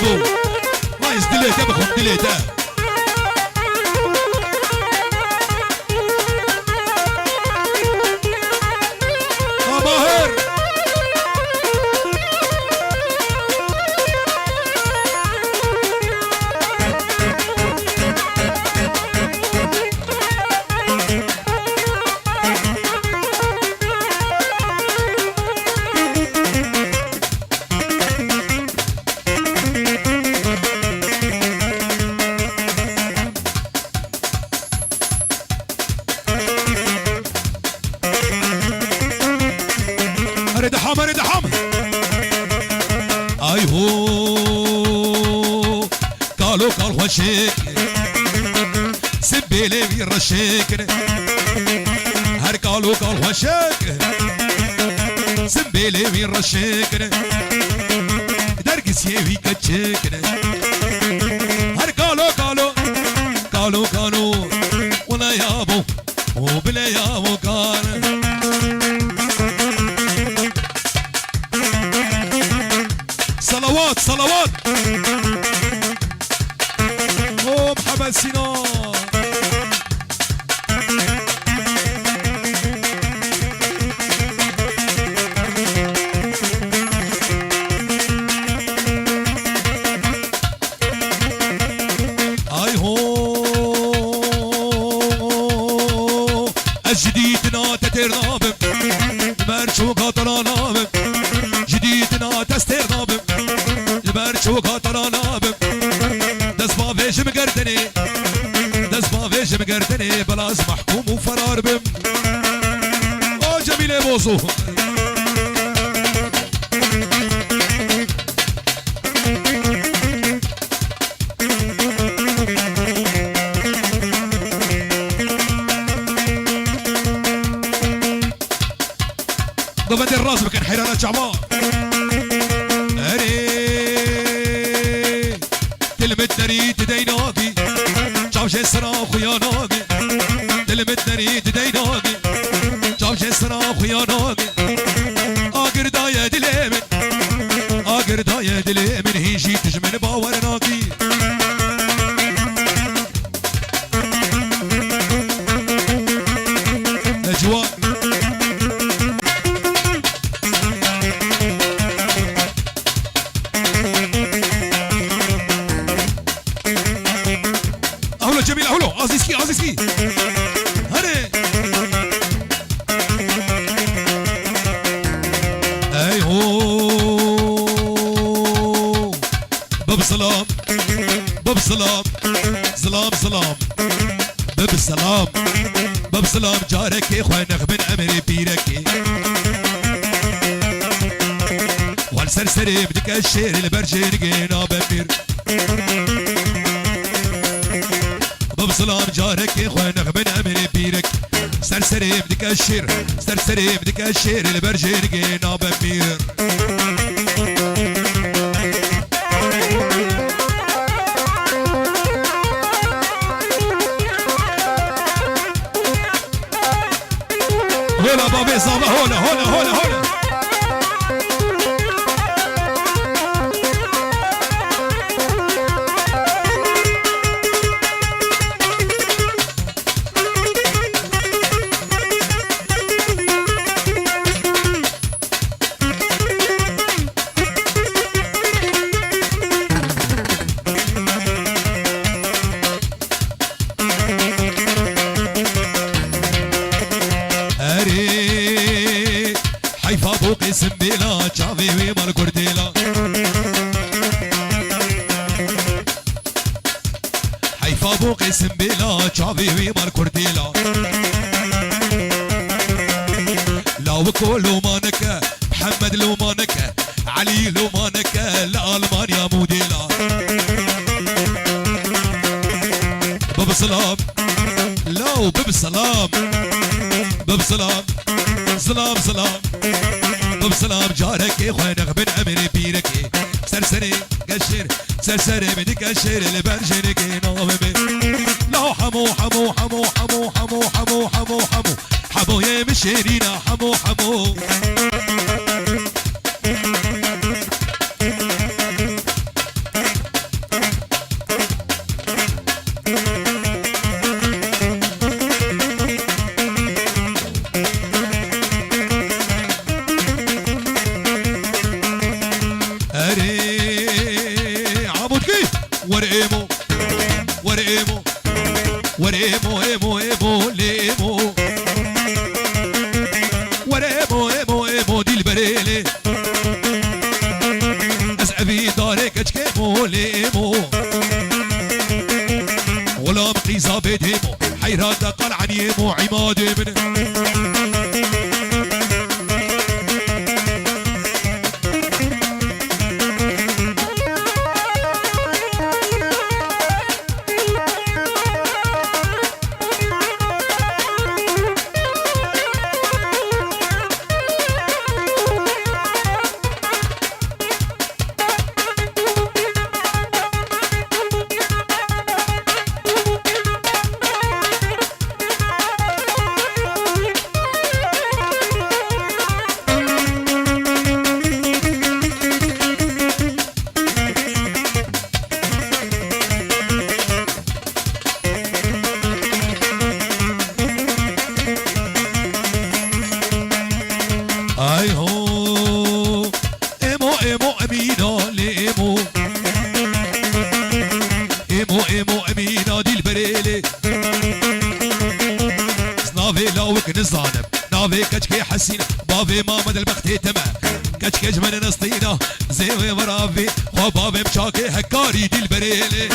بو ما يزدليته بخم دليته ماهر دحام اي هو قالوا قال وشيك سبيلي ويرشيك هر قالوا قال وشيك سبيلي ويرشيك درقس يوي كتشيك هر قالوا ولا يابو وبلا يابو قال صلوات هو محمد سينان اي هو الجديدنا تترنابم مرشو قطرانابم جديدنا تسترنابم شو قطرانا بم دس ما فيش مقردني بلاز محكوم وفرار بم او جميل بوزو ضبط الراس بكن حيرانة شعبان تلمت ديناقي جاوش السراخ ويا ناقي تلمت ديناقي جاوش السراخ ويا ناقي اقر داية دليمن هيجي تجمن باور ناقي نجوى جميل اهلو عزيزكي هري اي هو باب سلام باب سلام جارك يا اخوان نغبن امري بيرك والسرسري بدك الشير البرجين قينا بمير باب سلام جارك يا اخوان نغبن امري بيرك سرسري بدك الشير البرجين قينا بمير هولا بابي صابا هولا اسم بلا چاوي وي مال كرديلا حيفا بوق اسم بلا چاوي وي مال كرديلا لاوكو لومانك محمد لومانك علي لومانك لألمانيا موديلا باب سلام لو باب سلام سلام باب سلام جارك يا اخوان نغبن امري بيرك سرسري قشر سرسري بدك قشر البرجنك نوبي لا حمو يا مشيرينا حمو ليمو ليمو غلام قيزة بديمو حيران قال عن يمو عماد من اي هو ايمو ايمو امينه ليمو ايمو ايمو امينه دي البريلي نافي لاوك نزانب نافي كشكي حسينه بابي مامد البختي تمام كشكي جمن نسطينه زي ورافي خو بابي مشاكي هكاري دي البريلي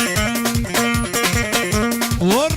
ور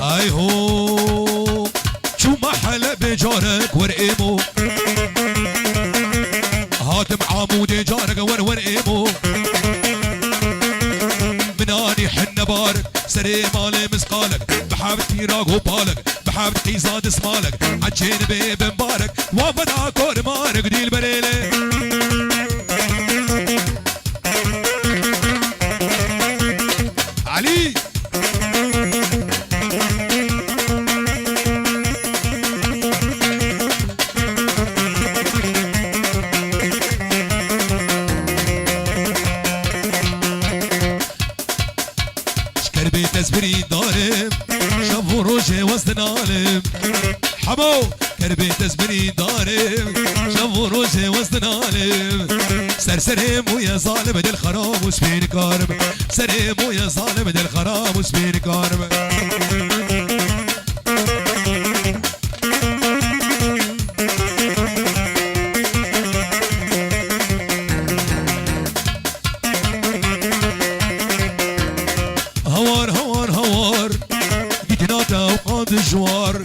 اي هو شو محل بجارك ورقيمو هاتم عمود جارك ورقيمو مناني حن بارك سري مالي مسقالك بحابتي راقو بالك بحابتي زاد اسمالك عجين بيب مبارك وافنا كور مارك دي البليلة علي كربي تزبري دارم شافو روجي وسط نالم حمو كربي تزبري دارم شافو روجي وسط نالم سرسرهم ويا ظالم دل خراب وسبين كارم سرهم ويا ظالم دل خراب وسبين كارم هوار هوار هوار ديدناتا وقاد الجوار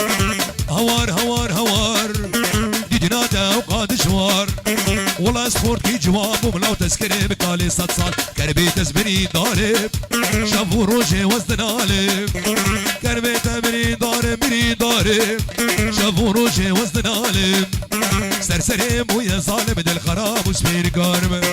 هوار هوار هوار ديدناتا وقاد الجوار والله سخورت كي جواب وملاو تسكري بكالي 6 صال كربي تزبني ضارب شافو روجي وزن عالم كربي تبني ضارب شافو روجي وزن عالم سرسري ويا ظالم دل خراب وسبير قارب